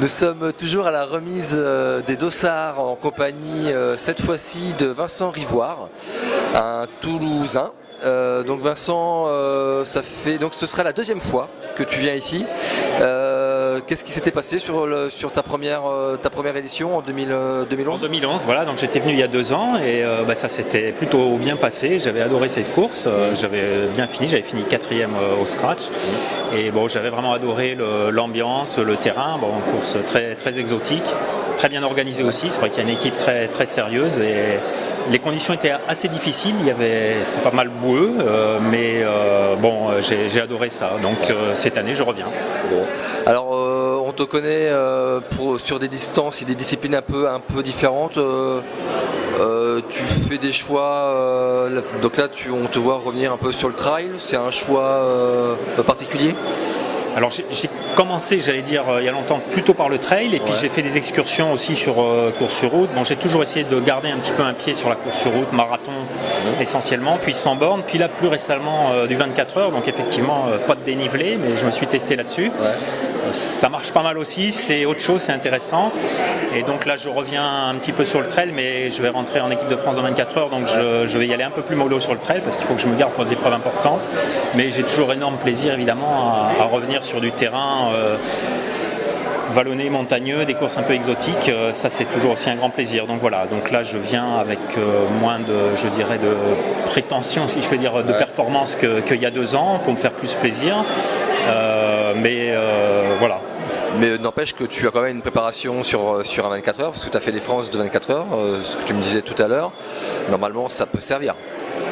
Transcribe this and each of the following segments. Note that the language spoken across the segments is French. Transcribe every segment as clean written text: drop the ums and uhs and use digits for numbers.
Nous sommes toujours à la remise des dossards en compagnie cette fois-ci de Vincent Rivoire, un Toulousain. Donc Vincent, donc ce sera la deuxième fois que tu viens ici. Qu'est-ce qui s'était passé sur ta première édition en 2011 En 2011, voilà, donc j'étais venu il y a 2 ans et ça s'était plutôt bien passé. J'avais adoré cette course, j'avais bien fini, j'avais fini 4e au scratch. Et bon, j'avais vraiment adoré l'ambiance, le terrain, course très, très exotique, très bien organisée aussi. C'est vrai qu'il y a une équipe très, très sérieuse et les conditions étaient assez difficiles, c'était pas mal boueux, mais j'ai adoré ça. Donc cette année, je reviens. Bon. Alors, on te connaît sur des distances et des disciplines un peu différentes. Tu fais des choix, donc là on te voit revenir un peu sur le trail, c'est un choix particulier? Alors j'ai commencé, j'allais dire, il y a longtemps plutôt par le trail et puis j'ai fait des excursions aussi sur course sur route. Bon, j'ai toujours essayé de garder un petit peu un pied sur la course sur route, marathon essentiellement, puis 100 bornes, puis là plus récemment du 24 heures, donc effectivement pas de dénivelé, mais je me suis testé là-dessus. Ça marche pas mal aussi, c'est autre chose, c'est intéressant. Et donc là je reviens un petit peu sur le trail, mais je vais rentrer en équipe de France dans 24 heures, donc je vais y aller un peu plus mollo sur le trail parce qu'il faut que je me garde pour les épreuves importantes. Mais j'ai toujours énorme plaisir évidemment à revenir sur du terrain vallonné, montagneux, des courses un peu exotiques, ça c'est toujours aussi un grand plaisir. Donc voilà, donc là je viens avec moins de, je dirais, de prétention, si je peux dire, de performance qu'il y a 2 ans pour me faire plus plaisir. Voilà. Mais n'empêche que tu as quand même une préparation sur un 24 heures, parce que tu as fait des France de 24 heures, ce que tu me disais tout à l'heure. Normalement, ça peut servir.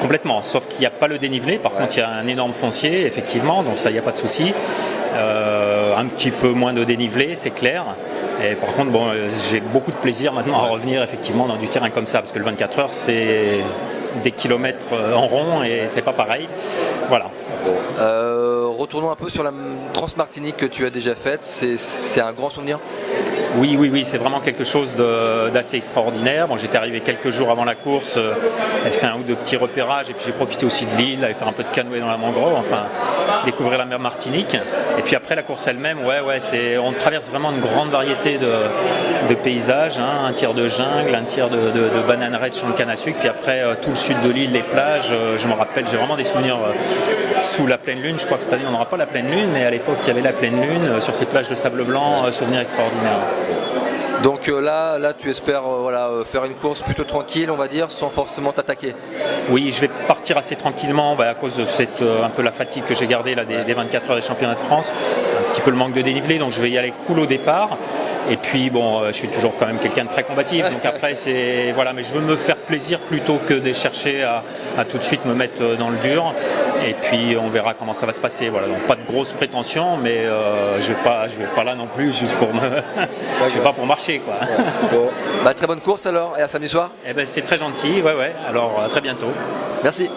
Complètement, sauf qu'il n'y a pas le dénivelé. Par contre, il y a un énorme foncier, effectivement, donc ça, il n'y a pas de souci. Un petit peu moins de dénivelé, c'est clair. Et par contre, j'ai beaucoup de plaisir maintenant à revenir effectivement dans du terrain comme ça, parce que le 24 heures, c'est des kilomètres en rond et c'est pas pareil. Voilà. Retournons un peu sur la Transmartinique que tu as déjà faite. C'est un grand souvenir? Oui, c'est vraiment quelque chose d'assez extraordinaire. Bon, j'étais arrivé quelques jours avant la course, j'ai fait 1 ou 2 petits repérages et puis j'ai profité aussi de l'île, aller faire un peu de canoë dans la mangrove, enfin découvrir la mer Martinique. Et puis après la course elle-même, on traverse vraiment une grande variété de paysages, hein, un tiers de jungle, un tiers de bananeraies, de champs de canne à sucre, puis après tout le sud de l'île, les plages. Je me rappelle, j'ai vraiment des souvenirs sous la pleine lune. Je crois que cette année on n'aura pas la pleine lune, mais à l'époque il y avait la pleine lune sur ces plages de sable blanc, souvenirs extraordinaires. Donc là tu espères faire une course plutôt tranquille, on va dire, sans forcément t'attaquer? Oui, je vais partir assez tranquillement à cause de un peu la fatigue que j'ai gardée là, des 24 heures des championnats de France, un petit peu le manque de dénivelé, donc je vais y aller cool au départ. Et puis je suis toujours quand même quelqu'un de très combatif, donc après mais je veux me faire plaisir plutôt que de chercher à tout de suite me mettre dans le dur. Et puis on verra comment ça va se passer. Voilà, donc pas de grosses prétentions, mais je vais pas là non plus juste pour je vais pas pour marcher quoi. Bon. Très bonne course alors et à samedi soir. C'est très gentil, Alors à très bientôt. Merci.